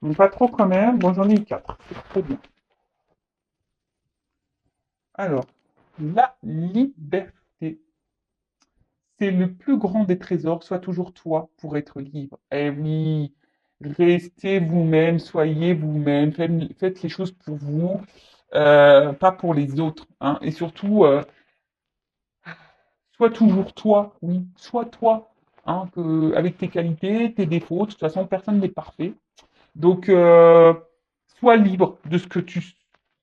Mais pas trop quand même. Bon, j'en ai eu 4. C'est trop bien. Alors, la liberté. C'est le plus grand des trésors. Sois toujours toi pour être libre. Eh oui, restez vous-même, soyez vous-même, faites les choses pour vous, pas pour les autres, hein. Et surtout, sois toujours toi, oui, sois toi, hein, avec tes qualités, tes défauts. De toute façon, personne n'est parfait. Donc, sois libre de ce que tu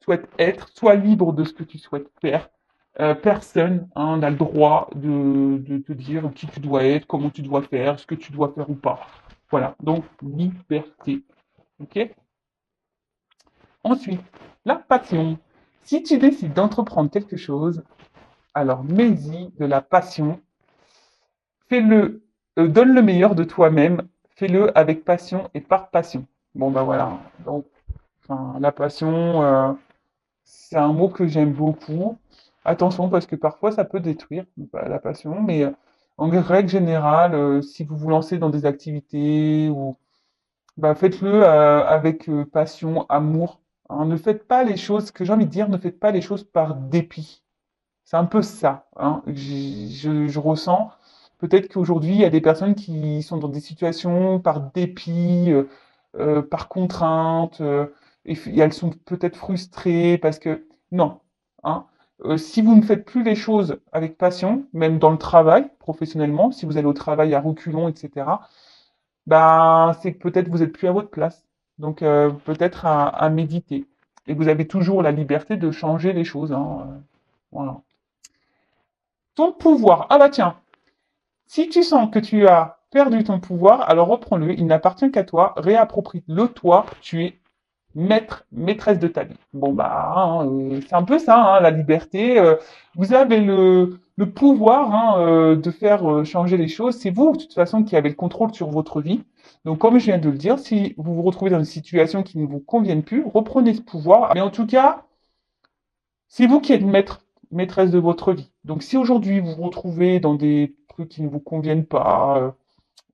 souhaites être, sois libre de ce que tu souhaites faire. Personne hein, n'a le droit de te dire qui tu dois être, comment tu dois faire, ce que tu dois faire ou pas. Voilà, donc liberté. Ok. Ensuite, la passion. Si tu décides d'entreprendre quelque chose, alors mets-y de la passion. Fais-le, donne le meilleur de toi-même. Fais-le avec passion et par passion. Bon, ben voilà. Donc, enfin, la passion, c'est un mot que j'aime beaucoup. Attention, parce que parfois ça peut détruire la passion, mais en règle générale, si vous vous lancez dans des activités, ou, bah, faites-le avec passion, amour, hein. Ne faites pas les choses, ce que j'ai envie de dire, ne faites pas les choses par dépit. C'est un peu ça, hein, que je ressens. Peut-être qu'aujourd'hui, il y a des personnes qui sont dans des situations par dépit, par contrainte, et elles sont peut-être frustrées parce que non, hein. Si vous ne faites plus les choses avec passion, même dans le travail, professionnellement, si vous allez au travail à reculons, etc., ben c'est que peut-être vous êtes plus à votre place. Donc peut-être à méditer. Et vous avez toujours la liberté de changer les choses, hein, voilà. Ton pouvoir. Ah bah tiens, si tu sens que tu as perdu ton pouvoir, alors reprends-le, il n'appartient qu'à toi, réapproprie-le toi, tu es maître, maîtresse de ta vie. Bon bah, hein, c'est un peu ça, hein, la liberté. Vous avez le pouvoir hein, de faire changer les choses. C'est vous, de toute façon, qui avez le contrôle sur votre vie. Donc, comme je viens de le dire, si vous vous retrouvez dans une situation qui ne vous convienne plus, reprenez ce pouvoir. Mais en tout cas, c'est vous qui êtes maître, maîtresse de votre vie. Donc si aujourd'hui vous vous retrouvez dans des trucs qui ne vous conviennent pas,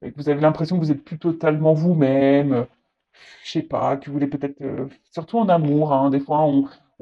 et que vous avez l'impression que vous êtes plus totalement vous-même, je sais pas, que vous voulez peut-être, surtout en amour, hein, des fois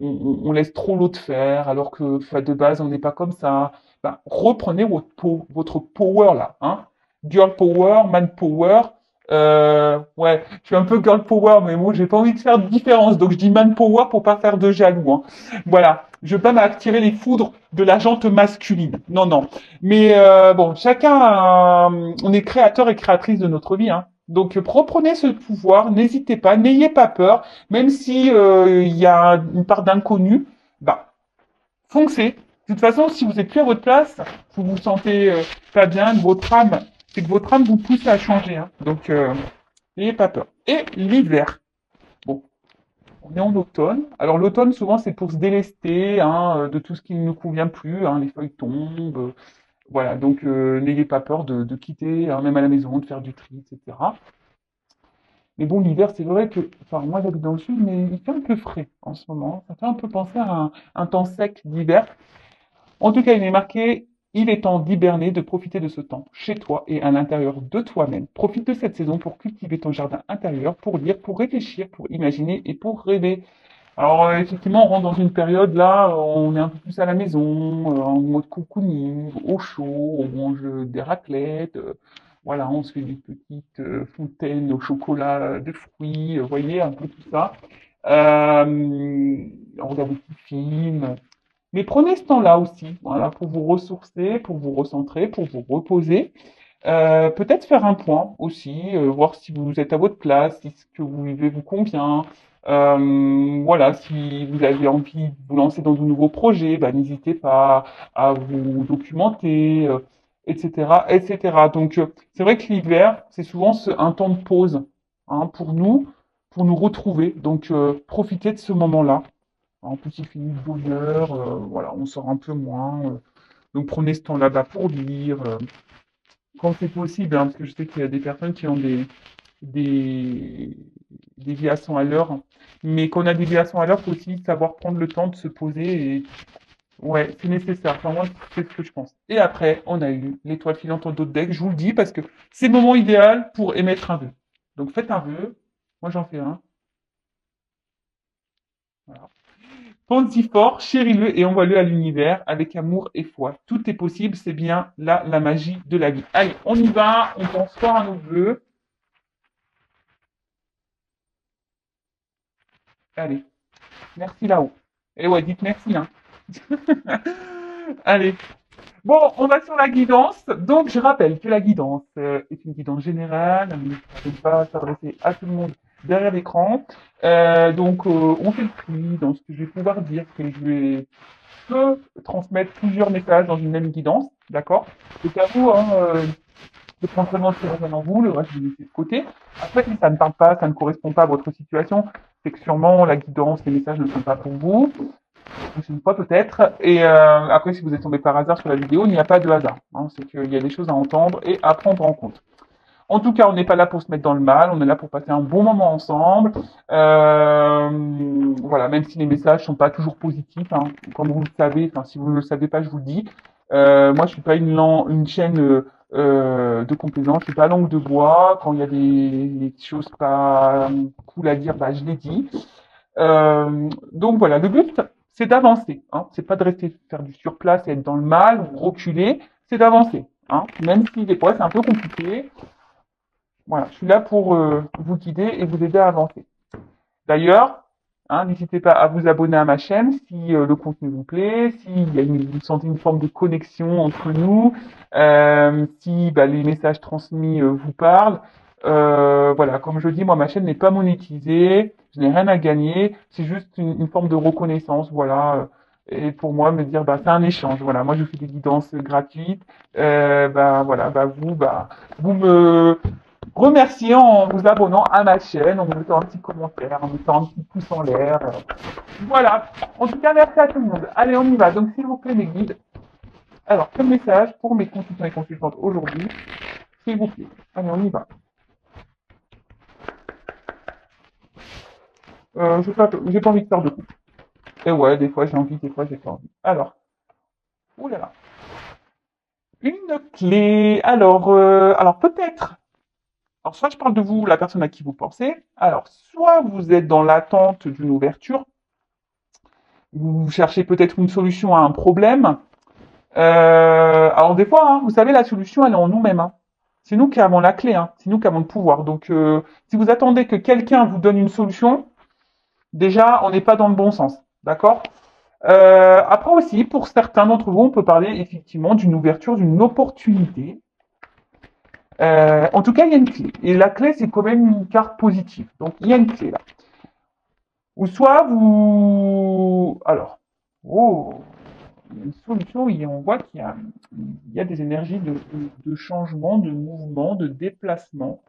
on laisse trop l'autre faire, alors que enfin, de base on n'est pas comme ça. Ben, reprenez votre power là, hein. Girl power, man power. Ouais, je suis un peu girl power, mais moi j'ai pas envie de faire de différence, donc je dis man power pour pas faire de jaloux, hein. Voilà, je veux pas m'attirer les foudres de la jante masculine. Non, non. Mais bon, chacun, on est créateur et créatrice de notre vie, hein. Donc reprenez ce pouvoir, n'hésitez pas, n'ayez pas peur, même si il y a une part d'inconnu, bah foncez. De toute façon, si vous êtes plus à votre place, vous vous sentez pas bien, votre âme, c'est que votre âme vous pousse à changer, hein. Donc n'ayez pas peur. Et l'hiver. Bon, on est en automne. Alors l'automne, souvent, c'est pour se délester hein, de tout ce qui ne nous convient plus. Hein, les feuilles tombent. Voilà, donc n'ayez pas peur de quitter, hein, même à la maison, de faire du tri, etc. Mais bon, l'hiver, c'est vrai que, enfin, moi j'habite dans le sud, mais il fait un peu frais en ce moment. Ça fait un peu penser à un temps sec d'hiver. En tout cas, il est marqué, il est temps d'hiberner, de profiter de ce temps chez toi et à l'intérieur de toi-même. Profite de cette saison pour cultiver ton jardin intérieur, pour lire, pour réfléchir, pour imaginer et pour rêver. Alors, effectivement, on rentre dans une période là, on est un peu plus à la maison, en mode cocooning, au chaud, on mange des raclettes, voilà, on se fait des petites fontaines au chocolat de fruits, vous voyez, un peu tout ça. On regarde des petits films. Mais prenez ce temps-là aussi, voilà, pour vous ressourcer, pour vous recentrer, pour vous reposer. Peut-être faire un point aussi, voir si vous êtes à votre place, si ce que vous vivez vous convient. Voilà, si vous avez envie de vous lancer dans de nouveaux projets, bah, n'hésitez pas à vous documenter, etc., etc. Donc, c'est vrai que l'hiver, c'est souvent un temps de pause hein, pour nous retrouver. Donc, profitez de ce moment-là. En plus, il finit de bonne heure, voilà, on sort un peu moins. Donc, prenez ce temps là-bas pour lire. Quand c'est possible, hein, parce que je sais qu'il y a des personnes qui ont des déviations à l'heure. Mais quand on a des déviations à l'heure, il faut aussi savoir prendre le temps de se poser. Et ouais, c'est nécessaire. Enfin, moi, c'est ce que je pense. Et après, on a eu l'étoile filante en dos de deck. Je vous le dis parce que c'est le moment idéal pour émettre un vœu. Donc faites un vœu. Moi, j'en fais un. Voilà. Pense-y fort, chéris-le et envoie-le à l'univers avec amour et foi. Tout est possible, c'est bien là la magie de la vie. Allez, on y va, on pense fort à nos vœux. Allez, merci là-haut. Et ouais, dites merci, hein. Allez. Bon, on va sur la guidance. Donc, je rappelle que la guidance est une guidance générale, elle ne peut pas s'adresser à tout le monde derrière l'écran. On fait le tri dans ce que je vais pouvoir dire, que peux transmettre plusieurs messages dans une même guidance, d'accord? C'est à vous hein, de prendre vraiment ce qui résonne en vous, le reste vous laissez de côté. Après, si ça ne parle pas, ça ne correspond pas à votre situation, c'est que sûrement la guidance, les messages ne sont pas pour vous une fois peut-être. Et après, si vous êtes tombé par hasard sur la vidéo, il n'y a pas de hasard. Hein. C'est qu'il y a des choses à entendre et à prendre en compte. En tout cas, on n'est pas là pour se mettre dans le mal, on est là pour passer un bon moment ensemble. Voilà, même si les messages sont pas toujours positifs, hein, comme vous le savez, enfin si vous ne le savez pas, je vous le dis. Moi, je suis pas une chaîne de complaisance, je suis pas langue de bois. Quand il y a des choses pas cool à dire, bah je les dis. Donc voilà, le but, c'est d'avancer. Hein. C'est pas de rester faire du surplace et être dans le mal ou reculer, c'est d'avancer. Hein. Même si des fois c'est un peu compliqué. Voilà, je suis là pour vous guider et vous aider à avancer. D'ailleurs, hein, n'hésitez pas à vous abonner à ma chaîne si le contenu vous plaît, s'il y a vous sentez une forme de connexion entre nous, si bah, les messages transmis vous parlent. Voilà, comme je dis, moi ma chaîne n'est pas monétisée, je n'ai rien à gagner, c'est juste une forme de reconnaissance, voilà. Et pour moi, me dire, bah, c'est un échange. Voilà, moi je fais des guidances gratuites. Bah voilà, bah vous me remercier en vous abonnant à ma chaîne, en me mettant un petit commentaire, en mettant un petit pouce en l'air. Voilà. En tout cas, merci à tout le monde. Allez, on y va. Donc, s'il vous plaît, mes guides. Alors, quel message pour mes consultants et consultantes aujourd'hui, s'il vous plaît. Allez, on y va. J'ai pas envie de faire de coup. Et ouais, des fois j'ai envie, des fois j'ai pas envie. Alors, oulala. Une clé. Alors peut-être. Alors, soit je parle de vous, la personne à qui vous pensez. Alors, soit vous êtes dans l'attente d'une ouverture, vous cherchez peut-être une solution à un problème. Alors des fois, hein, vous savez, la solution, elle est en nous-mêmes. Hein. C'est nous qui avons la clé, hein. C'est nous qui avons le pouvoir. Donc, si vous attendez que quelqu'un vous donne une solution, déjà, on n'est pas dans le bon sens. D'accord. Après aussi, pour certains d'entre vous, on peut parler effectivement d'une ouverture, d'une opportunité. En tout cas, il y a une clé. Et la clé, c'est quand même une carte positive. Donc, il y a une clé là. Ou soit vous... Alors, oh, une solution et on voit il y a des énergies de changement, de mouvement, de déplacement.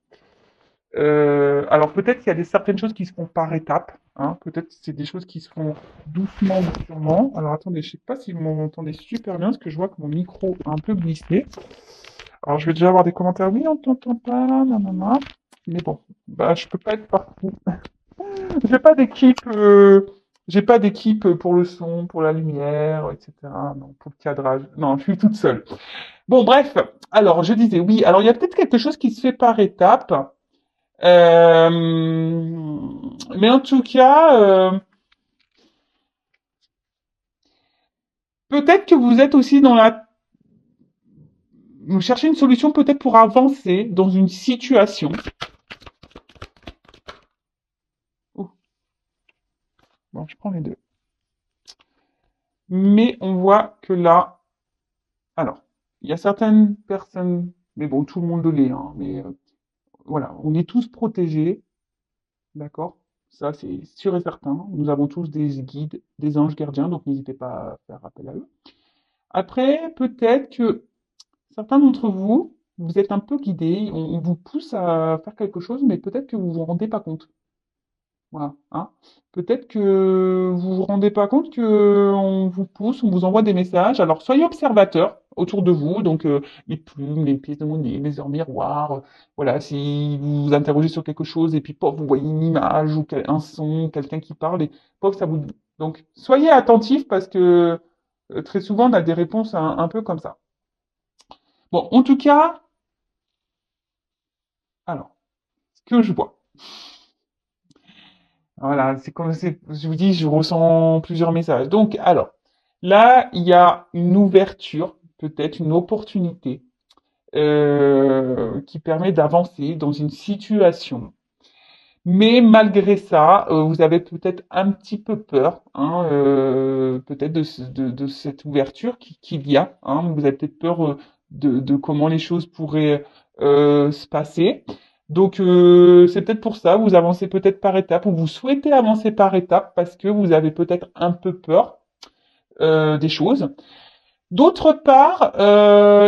Alors peut-être qu'il y a certaines choses qui se font par étapes. Hein, peut-être que c'est des choses qui se font doucement ou sûrement. Alors attendez, je sais pas si vous m'entendez super bien, parce que je vois que mon micro a un peu glissé. Alors je vais déjà avoir des commentaires. Oui, on t'entend pas, nanana. Mais bon, bah je peux pas être partout. J'ai pas d'équipe. J'ai pas d'équipe pour le son, pour la lumière, etc. Non, pour le cadrage. Non, je suis toute seule. Bon, bref. Alors, je disais oui. Alors, il y a peut-être quelque chose qui se fait par étapes. Euh, mais en tout cas, peut-être que vous êtes aussi dans la... Vous cherchez une solution peut-être pour avancer dans une situation. Oh, bon, je prends les deux. Mais on voit que là... Alors, il y a certaines personnes... Mais bon, tout le monde l'est, hein, mais voilà, on est tous protégés, d'accord? Ça, c'est sûr et certain. Nous avons tous des guides, des anges gardiens, donc n'hésitez pas à faire appel à eux. Après, peut-être que certains d'entre vous, vous êtes un peu guidés, on vous pousse à faire quelque chose, mais peut-être que vous vous rendez pas compte. Voilà, hein. Peut-être que vous vous rendez pas compte que on vous pousse, on vous envoie des messages. Alors soyez observateurs autour de vous, donc les plumes, les pièces de monnaie, les heures miroirs. Voilà, si vous vous interrogez sur quelque chose et puis pof, vous voyez une image ou un son, quelqu'un qui parle et pof, ça vous. Donc soyez attentifs parce que très souvent on a des réponses un peu comme ça. Bon, en tout cas, alors, ce que je vois. Voilà, c'est comme je vous dis, je ressens plusieurs messages. Donc, alors, là, il y a une ouverture, peut-être une opportunité qui permet d'avancer dans une situation. Mais malgré ça, vous avez peut-être un petit peu peur, hein, peut-être de cette ouverture qu'il y a. Hein. Vous avez peut-être peur de comment les choses pourraient se passer. Donc c'est peut-être pour ça, vous avancez peut-être par étapes, ou vous souhaitez avancer par étapes parce que vous avez peut-être un peu peur des choses. D'autre part,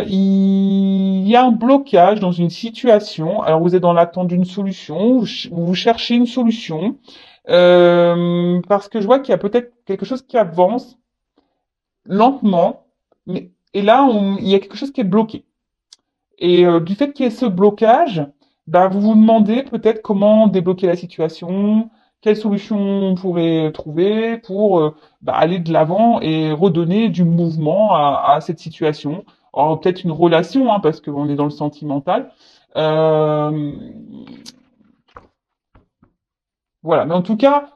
il y a un blocage dans une situation. Alors vous êtes dans l'attente d'une solution, vous cherchez une solution, parce que je vois qu'il y a peut-être quelque chose qui avance lentement, mais et là il y a quelque chose qui est bloqué. Et du fait qu'il y ait ce blocage, bah, vous vous demandez peut-être comment débloquer la situation, quelle solution on pourrait trouver pour bah, aller de l'avant et redonner du mouvement à cette situation. Alors peut-être une relation, hein, parce qu'on est dans le sentimental. Euh, voilà, mais en tout cas,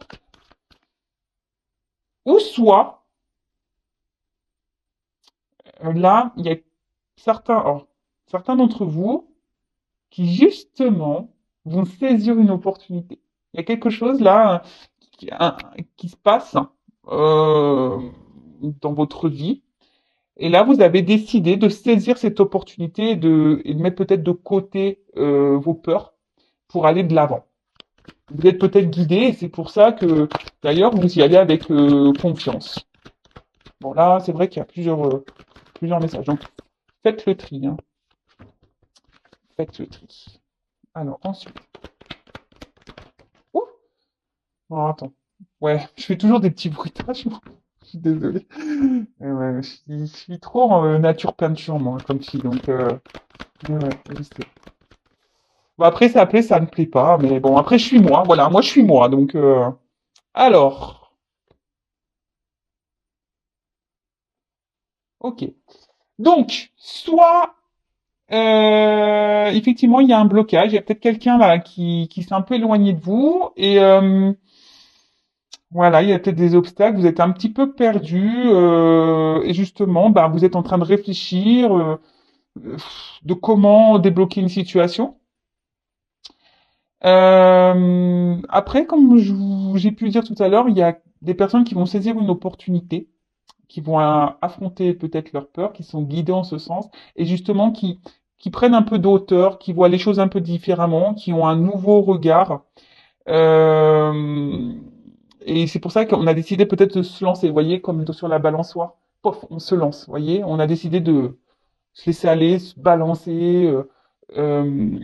ou soit, là, il y a certains d'entre vous qui justement vont saisir une opportunité. Il y a quelque chose là un- qui se passe euh, dans votre vie. Et là, vous avez décidé de saisir cette opportunité et de mettre peut-être de côté vos peurs pour aller de l'avant. Vous êtes peut-être guidé et c'est pour ça que d'ailleurs vous y allez avec confiance. Bon là, c'est vrai qu'il y a plusieurs messages. Donc faites le tri. Hein. Faites le tri. Alors ensuite. Ouh, oh, attends. Ouais, je fais toujours des petits bruitages. Moi. Je suis désolé. Ouais, je suis trop en nature peinture, moi, comme fille. Donc, ouais, je sais. Bon, après, ça plaît, ça ne plaît pas. Mais bon, après, je suis moi. Voilà, moi, je suis moi. Donc, alors, ok. Donc, soit, effectivement, il y a un blocage. Il y a peut-être quelqu'un là qui s'est un peu éloigné de vous. Et voilà, il y a peut-être des obstacles. Vous êtes un petit peu perdu. Et justement, bah, vous êtes en train de réfléchir. De comment débloquer une situation. Après, comme j'ai pu le dire tout à l'heure, il y a des personnes qui vont saisir une opportunité, qui vont affronter peut-être leurs peurs, qui sont guidées en ce sens, et justement qui prennent un peu de hauteur, qui voient les choses un peu différemment, qui ont un nouveau regard. Euh, et c'est pour ça qu'on a décidé peut-être de se lancer, vous voyez, comme sur la balançoire. Pof, on se lance, vous voyez, on a décidé de se laisser aller, se balancer. Euh,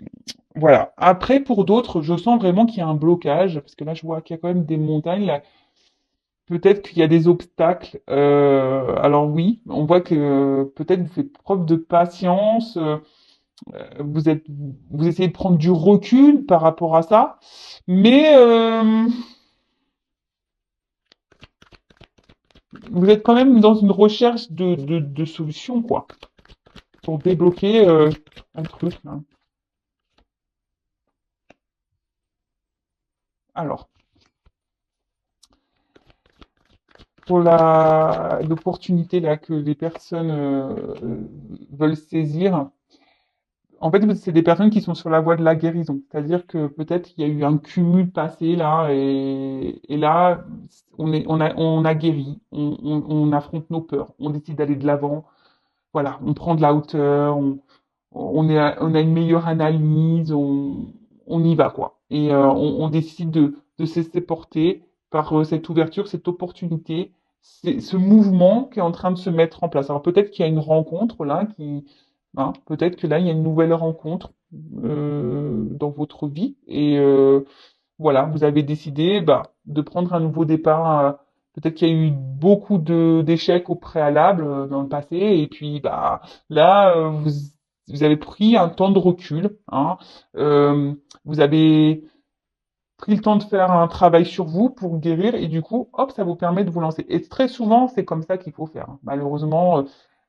voilà. Après, pour d'autres, je sens vraiment qu'il y a un blocage, parce que là, je vois qu'il y a quand même des montagnes. Là. Peut-être qu'il y a des obstacles. Alors oui, on voit que peut-être vous faites preuve de patience. Vous êtes, vous essayez de prendre du recul par rapport à ça, mais vous êtes quand même dans une recherche de solutions, quoi, pour débloquer un truc. Hein. Alors. Pour l'opportunité là que les personnes veulent saisir, en fait, c'est des personnes qui sont sur la voie de la guérison. C'est-à-dire que peut-être il y a eu un cumul passé là, et là, on a guéri, on affronte nos peurs, on décide d'aller de l'avant. Voilà, on prend de la hauteur, on a une meilleure analyse, on y va quoi. Et on décide de se laisser porter par cette ouverture, cette opportunité, ce mouvement qui est en train de se mettre en place. Alors peut-être qu'il y a une rencontre là hein, peut-être que là il y a une nouvelle rencontre dans votre vie et voilà, vous avez décidé bah, de prendre un nouveau départ. Peut-être qu'il y a eu beaucoup d'échecs au préalable dans le passé, et puis bah là, vous avez pris un temps de recul. Hein, euh, vous avez pris le temps de faire un travail sur vous pour guérir, et du coup, hop, ça vous permet de vous lancer. Et très souvent, c'est comme ça qu'il faut faire. Hein. Malheureusement,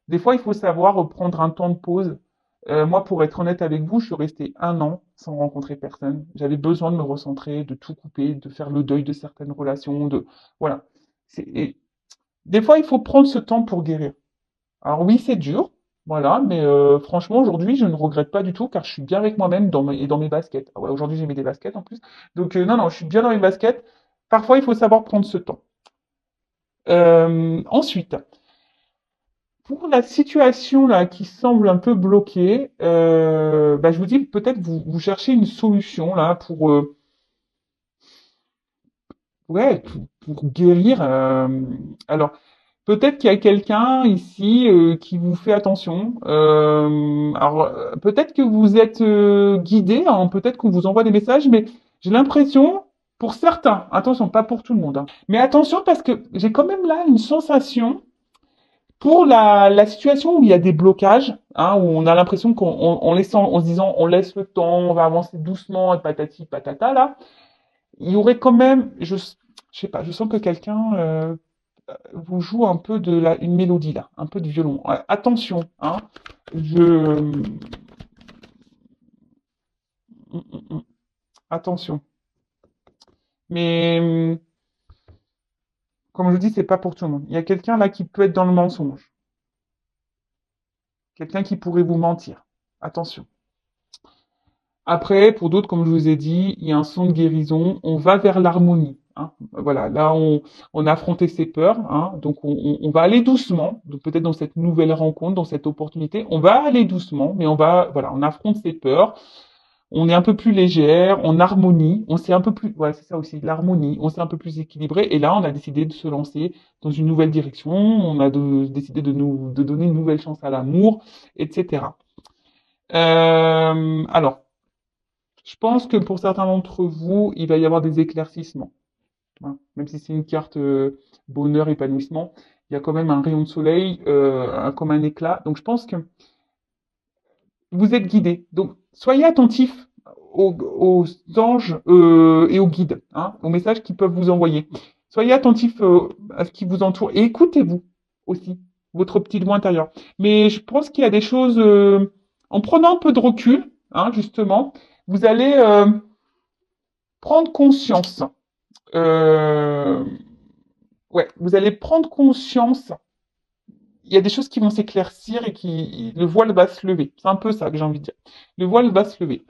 des fois, il faut savoir prendre un temps de pause Moi, pour être honnête avec vous, je suis resté 1 an sans rencontrer personne. J'avais besoin de me recentrer, de tout couper, de faire le deuil de certaines relations, de voilà. Et des fois, il faut prendre ce temps pour guérir. Alors oui, c'est dur, voilà, mais franchement, aujourd'hui, je ne regrette pas du tout car je suis bien avec moi-même et dans mes baskets. Ah ouais, aujourd'hui, j'ai mis des baskets en plus. Donc non, non, je suis bien dans mes baskets. Parfois, il faut savoir prendre ce temps. Ensuite, pour la situation là qui semble un peu bloquée, bah, je vous dis peut-être vous cherchez une solution là pour ouais pour guérir. Alors peut-être qu'il y a quelqu'un ici qui vous fait attention. Alors peut-être que vous êtes guidé, hein, peut-être qu'on vous envoie des messages, mais j'ai l'impression pour certains, attention, pas pour tout le monde, hein, mais attention parce que j'ai quand même là une sensation. Pour la situation où il y a des blocages, hein, où on a l'impression en se disant on laisse le temps, on va avancer doucement et patati patata là, il y aurait quand même, je sais pas, je sens que quelqu'un vous joue un peu une mélodie là, un peu de violon. Attention, hein, je, attention. Mais comme je dis, c'est pas pour tout le monde. Il y a quelqu'un là qui peut être dans le mensonge, quelqu'un qui pourrait vous mentir. Attention. Après, pour d'autres, comme je vous ai dit, il y a un son de guérison. On va vers l'harmonie, hein. Voilà, là, on a affronté ses peurs, hein. Donc, on va aller doucement. Donc, peut-être dans cette nouvelle rencontre, dans cette opportunité, on va aller doucement, mais voilà, on affronte ses peurs. On est un peu plus légère, on harmonie, on s'est un peu plus, voilà, c'est ça aussi, l'harmonie. On s'est un peu plus équilibré. Et là, on a décidé de se lancer dans une nouvelle direction. On a décidé de donner une nouvelle chance à l'amour, etc. Alors. Je pense que pour certains d'entre vous, il va y avoir des éclaircissements, hein. Même si c'est une carte bonheur, épanouissement, il y a quand même un rayon de soleil, comme un éclat. Donc je pense que vous êtes guidés. Donc soyez attentifs aux anges et aux guides, hein, aux messages qu'ils peuvent vous envoyer. Soyez attentifs à ce qui vous entoure et écoutez-vous aussi, votre petite voix intérieure. Mais je pense qu'il y a des choses, en prenant un peu de recul, hein, justement, vous allez prendre conscience. Euh, ouais, vous allez prendre conscience. Il y a des choses qui vont s'éclaircir et le voile va se lever. C'est un peu ça que j'ai envie de dire. Le voile va se lever.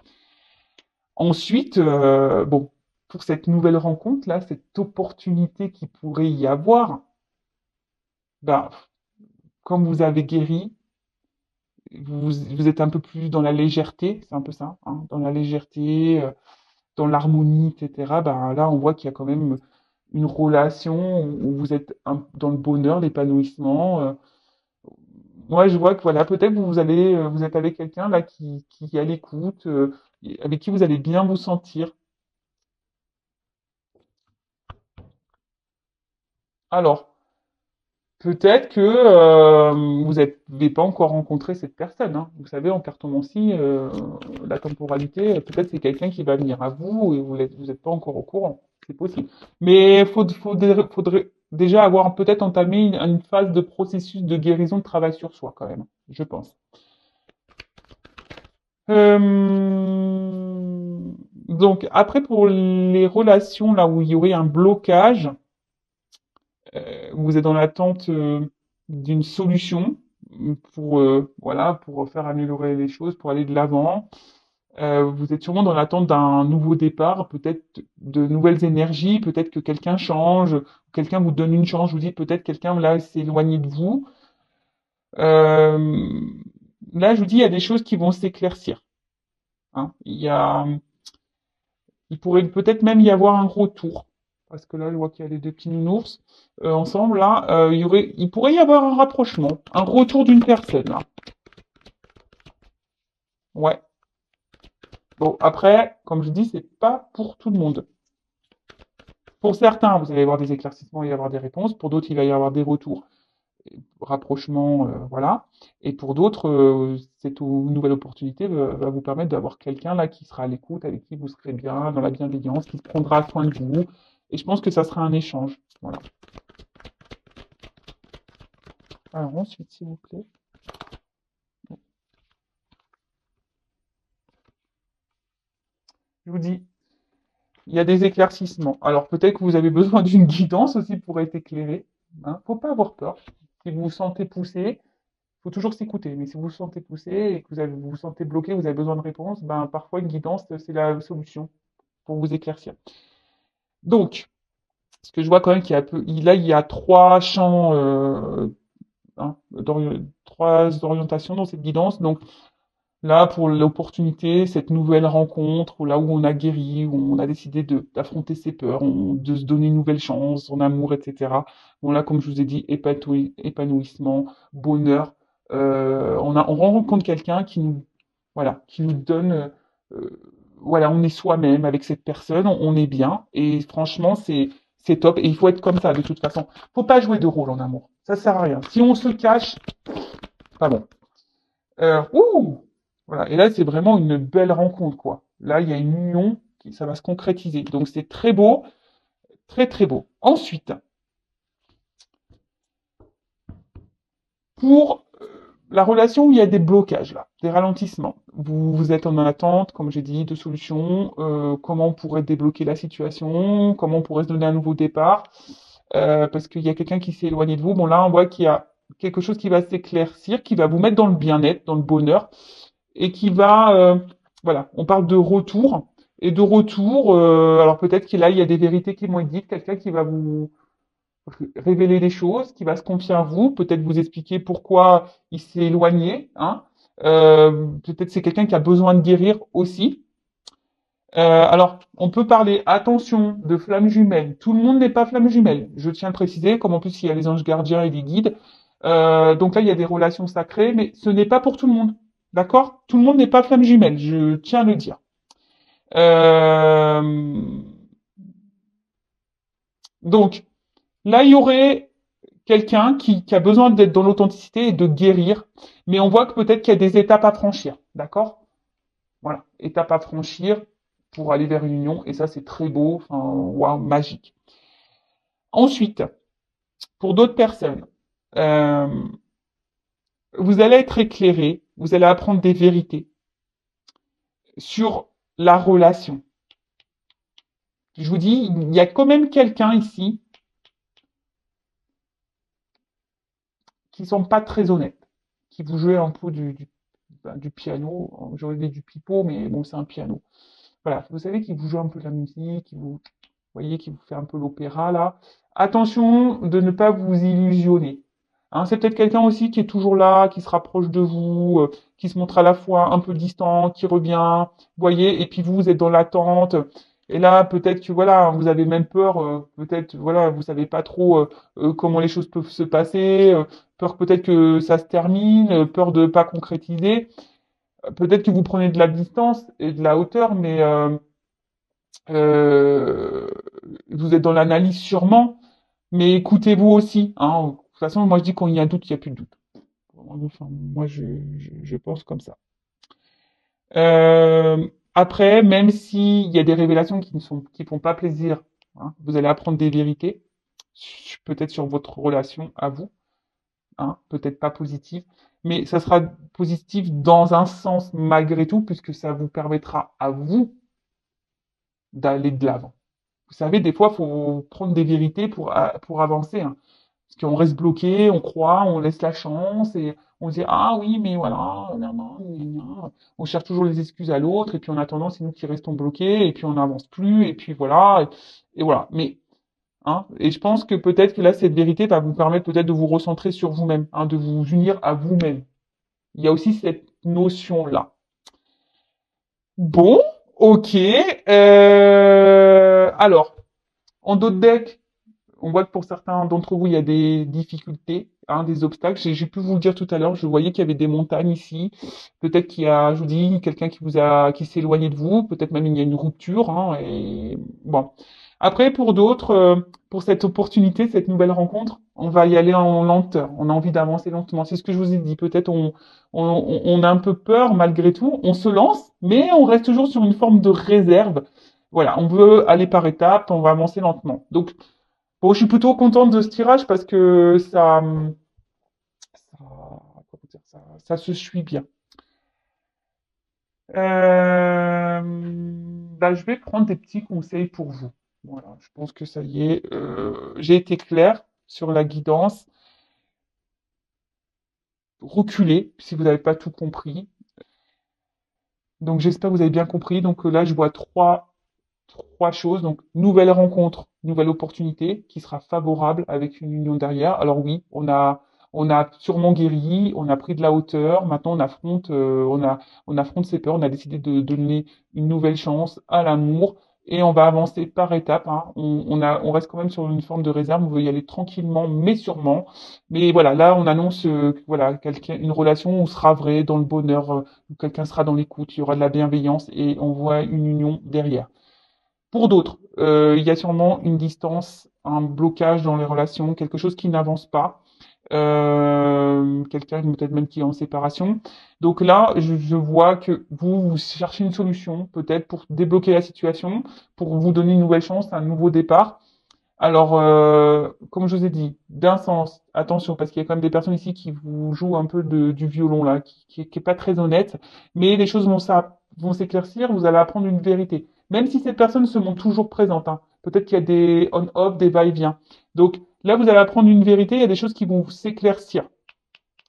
Ensuite, bon, pour cette nouvelle rencontre là, cette opportunité qui pourrait y avoir, ben, comme vous avez guéri, vous êtes un peu plus dans la légèreté, c'est un peu ça, hein, dans la légèreté, dans l'harmonie, etc. Ben là, on voit qu'il y a quand même une relation où vous êtes dans le bonheur, l'épanouissement. Moi, je vois que voilà, peut-être vous êtes avec quelqu'un là qui est à l'écoute, avec qui vous allez bien vous sentir. Alors, peut-être que vous n'avez pas encore rencontré cette personne, hein. Vous savez, en cartomancie, la temporalité, peut-être c'est quelqu'un qui va venir à vous et vous êtes pas encore au courant. C'est possible. Mais faudrait déjà avoir peut-être entamé une phase de processus de guérison, de travail sur soi quand même, je pense. Donc après pour les relations là où il y aurait un blocage, vous êtes dans l'attente d'une solution pour voilà pour faire améliorer les choses, pour aller de l'avant. Vous êtes sûrement dans l'attente d'un nouveau départ, peut-être de nouvelles énergies, peut-être que quelqu'un change, quelqu'un vous donne une chance, je vous dis peut-être quelqu'un là s'est éloigné de vous. Euh, Là, je vous dis, il y a des choses qui vont s'éclaircir, hein. Il pourrait peut-être même y avoir un retour. Parce que là, je vois qu'il y a les deux petits nounours ensemble. Là, il pourrait y avoir un rapprochement, un retour d'une personne. Là. Ouais. Bon, après, comme je dis, c'est pas pour tout le monde. Pour certains, vous allez avoir des éclaircissements, il va y avoir des réponses. Pour d'autres, il va y avoir des retours, rapprochements, voilà. Et pour d'autres, cette nouvelle opportunité va vous permettre d'avoir quelqu'un là qui sera à l'écoute, avec qui vous serez bien, dans la bienveillance, qui prendra soin de vous. Et je pense que ça sera un échange. Voilà. Alors ensuite, s'il vous plaît. vous dis, il y a des éclaircissements. Alors peut-être que vous avez besoin d'une guidance aussi pour être éclairé. Hein. Faut pas avoir peur. Si vous vous sentez poussé, faut toujours s'écouter. Mais si vous vous sentez poussé et que vous vous sentez bloqué, vous avez besoin de réponse, ben parfois une guidance, c'est la solution pour vous éclaircir. Donc, ce que je vois quand même qu'il y a là, il y a trois champs, hein, trois orientations dans cette guidance. Donc, là, pour l'opportunité, cette nouvelle rencontre, là où on a guéri, où on a décidé d'affronter ses peurs, de se donner une nouvelle chance, en amour, etc. Bon, là, comme je vous ai dit, épanouissement, bonheur. On rencontre quelqu'un qui nous, voilà, qui nous donne, voilà, on est soi-même avec cette personne, on est bien. Et franchement, c'est top. Et il faut être comme ça, de toute façon. Faut pas jouer de rôle en amour. Ça sert à rien. Si on se cache, pas bon. Ouh! Voilà. Et là, c'est vraiment une belle rencontre, quoi. Là, il y a une union ça va se concrétiser. Donc, c'est très beau, très, très beau. Ensuite, pour la relation où il y a des blocages, là, des ralentissements, vous êtes en attente, comme j'ai dit, de solutions, comment on pourrait débloquer la situation, comment on pourrait se donner un nouveau départ, parce qu'il y a quelqu'un qui s'est éloigné de vous. Bon, là, on voit qu'il y a quelque chose qui va s'éclaircir, qui va vous mettre dans le bien-être, dans le bonheur, et qui va, voilà, on parle de retour, et de retour, alors peut-être qu'il là, il y a des vérités qui vont être dites, quelqu'un qui va vous révéler des choses, qui va se confier à vous, peut-être vous expliquer pourquoi il s'est éloigné, hein. Peut-être c'est quelqu'un qui a besoin de guérir aussi. Alors, on peut parler, attention, de flammes jumelles. Tout le monde n'est pas flamme jumelle. Je tiens à le préciser, comme en plus il y a les anges gardiens et les guides. Donc là, il y a des relations sacrées, mais ce n'est pas pour tout le monde. D'accord? Tout le monde n'est pas flamme jumelle, je tiens à le dire. Euh, donc, là, il y aurait quelqu'un qui a besoin d'être dans l'authenticité et de guérir, mais on voit que peut-être qu'il y a des étapes à franchir. D'accord? Voilà, étapes à franchir pour aller vers une union, et ça, c'est très beau, enfin, waouh, magique. Ensuite, pour d'autres personnes, euh, vous allez être éclairé, vous allez apprendre des vérités sur la relation. Je vous dis, il y a quand même quelqu'un ici qui sont pas très honnêtes, qui vous jouez un peu du piano, j'aurais dit du pipeau, mais bon, c'est un piano. Voilà, vous savez qui vous joue un peu de la musique, qui vous voyez, qui vous fait un peu l'opéra là. Attention de ne pas vous illusionner. Hein, c'est peut-être quelqu'un aussi qui est toujours là, qui se rapproche de vous, qui se montre à la fois un peu distant, qui revient, voyez, et puis vous êtes dans l'attente. Et là, peut-être que voilà, vous avez même peur, peut-être voilà, vous savez pas trop comment les choses peuvent se passer, peur peut-être que ça se termine, peur de pas concrétiser. Peut-être que vous prenez de la distance et de la hauteur, mais euh, vous êtes dans l'analyse sûrement, mais écoutez-vous aussi. Hein. De toute façon, moi je dis quand il y a un doute, il n'y a plus de doute. Enfin, moi je pense comme ça. Après, même s'il y a des révélations qui font pas plaisir, hein, vous allez apprendre des vérités, peut-être sur votre relation à vous, hein, peut-être pas positive, mais ça sera positif dans un sens malgré tout, puisque ça vous permettra à vous d'aller de l'avant. Vous savez, des fois, il faut prendre des vérités pour avancer. Hein. Parce qu'on reste bloqué, on croit, on laisse la chance et on se dit ah oui, mais voilà, non, non, non. On cherche toujours les excuses à l'autre et puis en attendant, c'est nous qui restons bloqués et puis on n'avance plus et puis voilà. Et voilà. Mais, hein, et je pense que peut-être que là, cette vérité va vous permettre peut-être de vous recentrer sur vous-même, hein, de vous unir à vous-même. Il y a aussi cette notion-là. Bon, ok. Alors, en d'autres decks, on voit que pour certains d'entre vous, il y a des difficultés, hein, des obstacles. J'ai pu vous le dire tout à l'heure, je voyais qu'il y avait des montagnes ici. Peut-être qu'il y a, je vous dis, quelqu'un qui s'est éloigné de vous. Peut-être même il y a une rupture. Hein, et bon. Après, pour d'autres, pour cette opportunité, cette nouvelle rencontre, on va y aller en lenteur. On a envie d'avancer lentement. C'est ce que je vous ai dit. Peut-être on a un peu peur malgré tout. On se lance, mais on reste toujours sur une forme de réserve. Voilà, on veut aller par étapes, on va avancer lentement. Donc, bon, je suis plutôt contente de ce tirage parce que comment dire, ça se suit bien. bah, je vais prendre des petits conseils pour vous. Voilà, je pense que ça y est, j'ai été clair sur la guidance. Reculez si vous n'avez pas tout compris. Donc j'espère que vous avez bien compris. Donc là, je vois trois choses. Donc, nouvelle rencontre, nouvelle opportunité qui sera favorable avec une union derrière. Alors oui, on a sûrement guéri, on a pris de la hauteur. Maintenant, on affronte ses peurs. On a décidé de donner une nouvelle chance à l'amour et on va avancer par étapes. Hein. On reste quand même sur une forme de réserve. On veut y aller tranquillement, mais sûrement. Mais voilà, là, on annonce, voilà, une relation où sera vrai dans le bonheur, où quelqu'un sera dans l'écoute, il y aura de la bienveillance et on voit une union derrière. Pour d'autres, il y a sûrement une distance, un blocage dans les relations, quelque chose qui n'avance pas. Quelqu'un peut-être même qui est en séparation. Donc là, je vois que vous cherchez une solution, peut-être pour débloquer la situation, pour vous donner une nouvelle chance, un nouveau départ. Alors, comme je vous ai dit, d'un sens, attention, parce qu'il y a quand même des personnes ici qui vous jouent un peu du violon, là, qui est pas très honnête, mais les choses vont s'éclaircir, vous allez apprendre une vérité. Même si cette personne se montre toujours présente, hein. Peut-être qu'il y a des on-off, des va-et-vient. Donc, là, vous allez apprendre une vérité, il y a des choses qui vont s'éclaircir,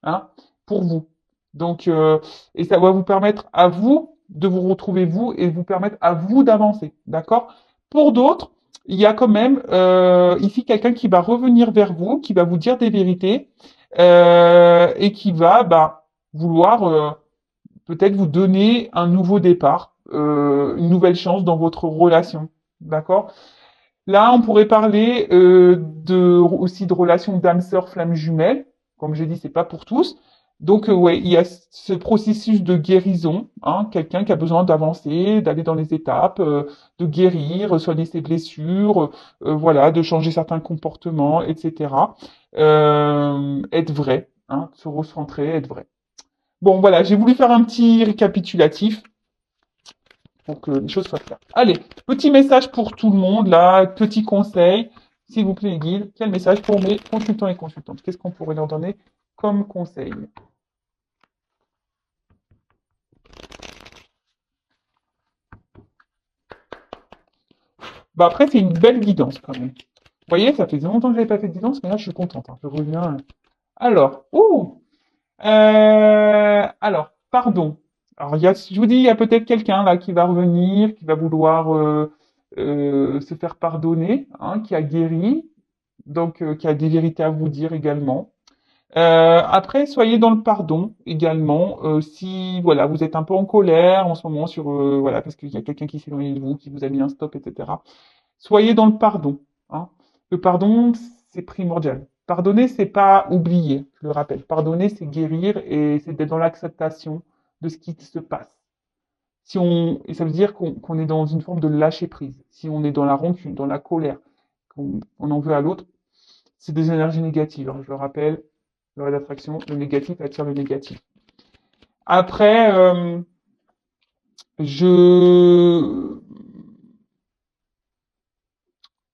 hein, pour vous. Donc, et ça va vous permettre à vous de vous retrouver vous et vous permettre à vous d'avancer, d'accord? Pour d'autres, il y a quand même ici quelqu'un qui va revenir vers vous, qui va vous dire des vérités et qui va bah, vouloir peut-être vous donner un nouveau départ, une nouvelle chance dans votre relation, d'accord? Là, on pourrait parler aussi de relations d'âme sœur flamme jumelle. Comme j'ai dit, c'est pas pour tous. Donc, ouais, il y a ce processus de guérison, hein, quelqu'un qui a besoin d'avancer, d'aller dans les étapes, de guérir, soigner ses blessures, voilà, de changer certains comportements, etc. Être vrai, hein, se recentrer, être vrai. Bon, voilà, j'ai voulu faire un petit récapitulatif pour que les choses soient claires. Allez, petit message pour tout le monde, là, petit conseil, s'il vous plaît, les guides. Quel message pour mes consultants et consultantes? Qu'est-ce qu'on pourrait leur donner comme conseil? Bah après, c'est une belle guidance quand même. Vous voyez, ça fait longtemps que je n'avais pas fait de guidance, mais là, je suis contente. Hein. Je reviens. Alors, alors, pardon. Alors, je vous dis, il y a peut-être quelqu'un là qui va revenir, qui va vouloir se faire pardonner, hein, qui a guéri, donc qui a des vérités à vous dire également. Après, soyez dans le pardon également. Si voilà, vous êtes un peu en colère en ce moment sur voilà parce qu'il y a quelqu'un qui s'est éloigné de vous, qui vous a mis un stop, etc. Soyez dans le pardon. Hein. Le pardon, c'est primordial. Pardonner, c'est pas oublier, je le rappelle. Pardonner, c'est guérir et c'est d'être dans l'acceptation de ce qui se passe. Et ça veut dire qu'on est dans une forme de lâcher prise. Si on est dans la rancune, dans la colère, qu'on en veut à l'autre, c'est des énergies négatives. Hein, je le rappelle, loi d'attraction, le négatif attire le négatif. Après, je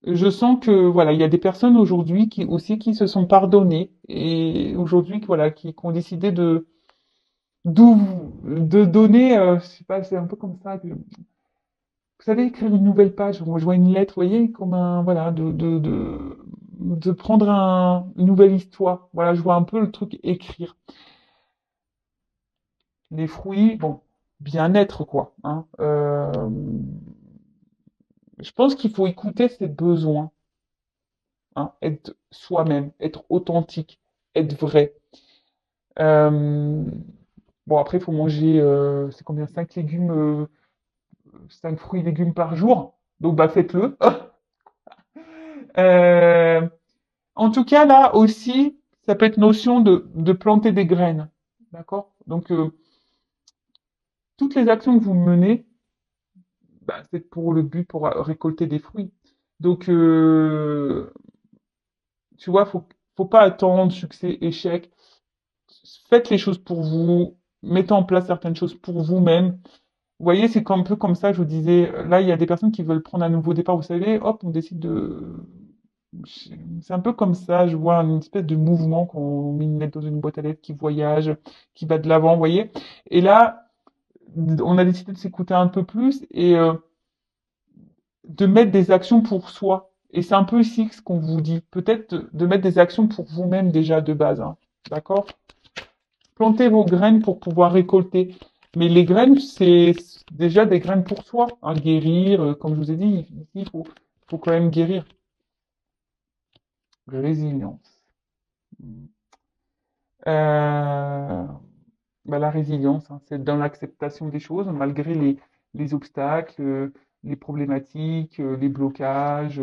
je sens que voilà, il y a des personnes aujourd'hui qui aussi qui se sont pardonnées et aujourd'hui voilà qui ont décidé de donner, je sais pas, c'est un peu comme ça. Vous savez, écrire une nouvelle page, je vois une lettre, vous voyez, comme un voilà, de prendre une nouvelle histoire. Voilà, je vois un peu le truc écrire. Les fruits, bon, bien-être quoi. Hein. Je pense qu'il faut écouter ses besoins, hein, être soi-même, être authentique, être vrai. Euh, bon, après, il faut manger, c'est combien? 5 légumes, 5 fruits et légumes par jour. Donc, bah, faites-le. Euh, en tout cas, là aussi, ça peut être notion de planter des graines. D'accord? Donc, toutes les actions que vous menez, bah, c'est pour le but, pour récolter des fruits. Donc, tu vois, faut pas attendre succès, échec. Faites les choses pour vous, mettez en place certaines choses pour vous-même. Vous voyez, c'est un peu comme ça, je vous disais, là, il y a des personnes qui veulent prendre un nouveau départ, vous savez, hop, on décide de... C'est un peu comme ça, je vois une espèce de mouvement quand on met une lettre dans une boîte à lettres qui voyage, qui va de l'avant, vous voyez. Et là, on a décidé de s'écouter un peu plus et de mettre des actions pour soi. Et c'est un peu ici ce qu'on vous dit. Peut-être de mettre des actions pour vous-même déjà de base. Hein. D'accord? Plantez vos graines pour pouvoir récolter. Mais les graines, c'est déjà des graines pour soi. Hein, guérir, comme je vous ai dit, faut quand même guérir. Résilience. Euh, la résilience, hein, c'est dans l'acceptation des choses, malgré les obstacles, les problématiques, les blocages.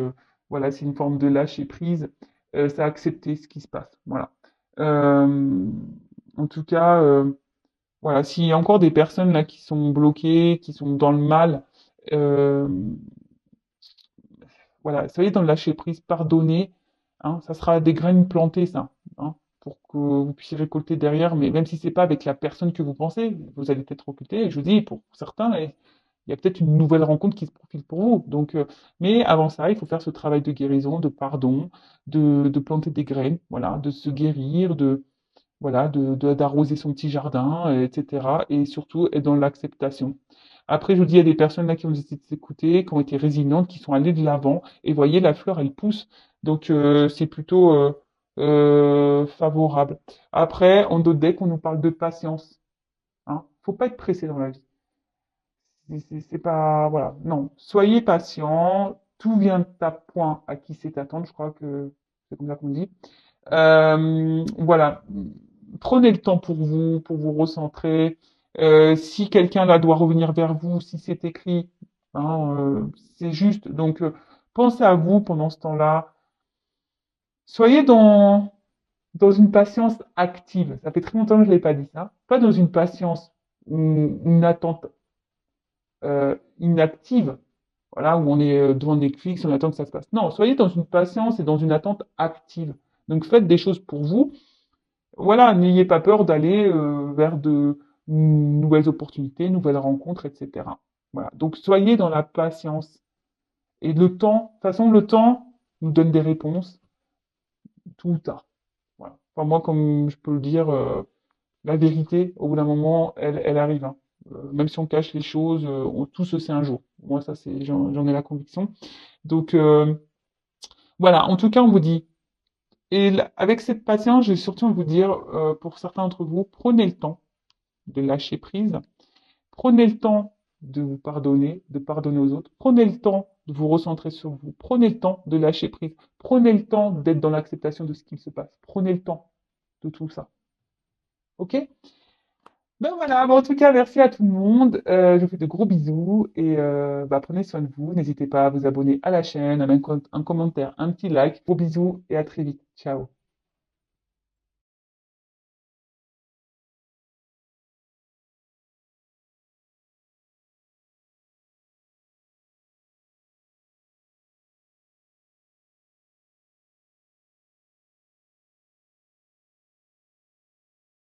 Voilà, c'est une forme de lâcher prise. C'est accepter ce qui se passe. Voilà. Euh, En tout cas, voilà, s'il y a encore des personnes là qui sont bloquées, qui sont dans le mal, euh, voilà, soyez dans le lâcher prise, pardonnez, hein, ça sera des graines plantées, ça, hein, pour que vous puissiez récolter derrière, mais même si c'est pas avec la personne que vous pensez, vous allez peut-être recruter, et je vous dis, pour certains, il y a peut-être une nouvelle rencontre qui se profile pour vous. Donc, mais avant ça, il faut faire ce travail de guérison, de pardon, de planter des graines, voilà, de se guérir, voilà, d'arroser son petit jardin, etc. Et surtout être dans l'acceptation. Après, je vous dis, il y a des personnes là qui ont décidé de s'écouter, qui ont été résilientes, qui sont allées de l'avant. Et voyez, la fleur, elle pousse. Donc, c'est plutôt favorable. Après, en d'autres decks, on nous parle de patience. Hein. Faut pas être pressé dans la vie. C'est pas, voilà, non. Soyez patient. Tout vient à point à qui sait attendre. Je crois que c'est comme ça qu'on dit. Voilà. Prenez le temps pour vous recentrer. Si quelqu'un là doit revenir vers vous, si c'est écrit, hein, c'est juste. Donc, pensez à vous pendant ce temps-là. Soyez dans une patience active. Ça fait très longtemps que je ne l'ai pas dit ça. Pas dans une patience ou une attente inactive. Voilà, où on est devant Netflix, on attend que ça se passe. Non, soyez dans une patience et dans une attente active. Donc, faites des choses pour vous. Voilà, n'ayez pas peur d'aller vers de nouvelles opportunités, nouvelles rencontres, etc. Voilà. Donc soyez dans la patience. Et le temps, de toute façon, le temps nous donne des réponses tout ou tard. Voilà. Enfin, moi, comme je peux le dire, la vérité, au bout d'un moment, elle arrive. Hein. Même si on cache les choses, tout se sait un jour. Moi, ça, j'en ai la conviction. Donc, voilà. En tout cas, on vous dit. Et avec cette patience, j'ai surtout envie de vous dire, pour certains d'entre vous, prenez le temps de lâcher prise. Prenez le temps de vous pardonner, de pardonner aux autres. Prenez le temps de vous recentrer sur vous. Prenez le temps de lâcher prise. Prenez le temps d'être dans l'acceptation de ce qui se passe. Prenez le temps de tout ça. OK? Ben voilà, bon, en tout cas, merci à tout le monde. Je vous fais de gros bisous et prenez soin de vous. N'hésitez pas à vous abonner à la chaîne, à mettre un commentaire, un petit like. Gros bisous et à très vite. Ciao.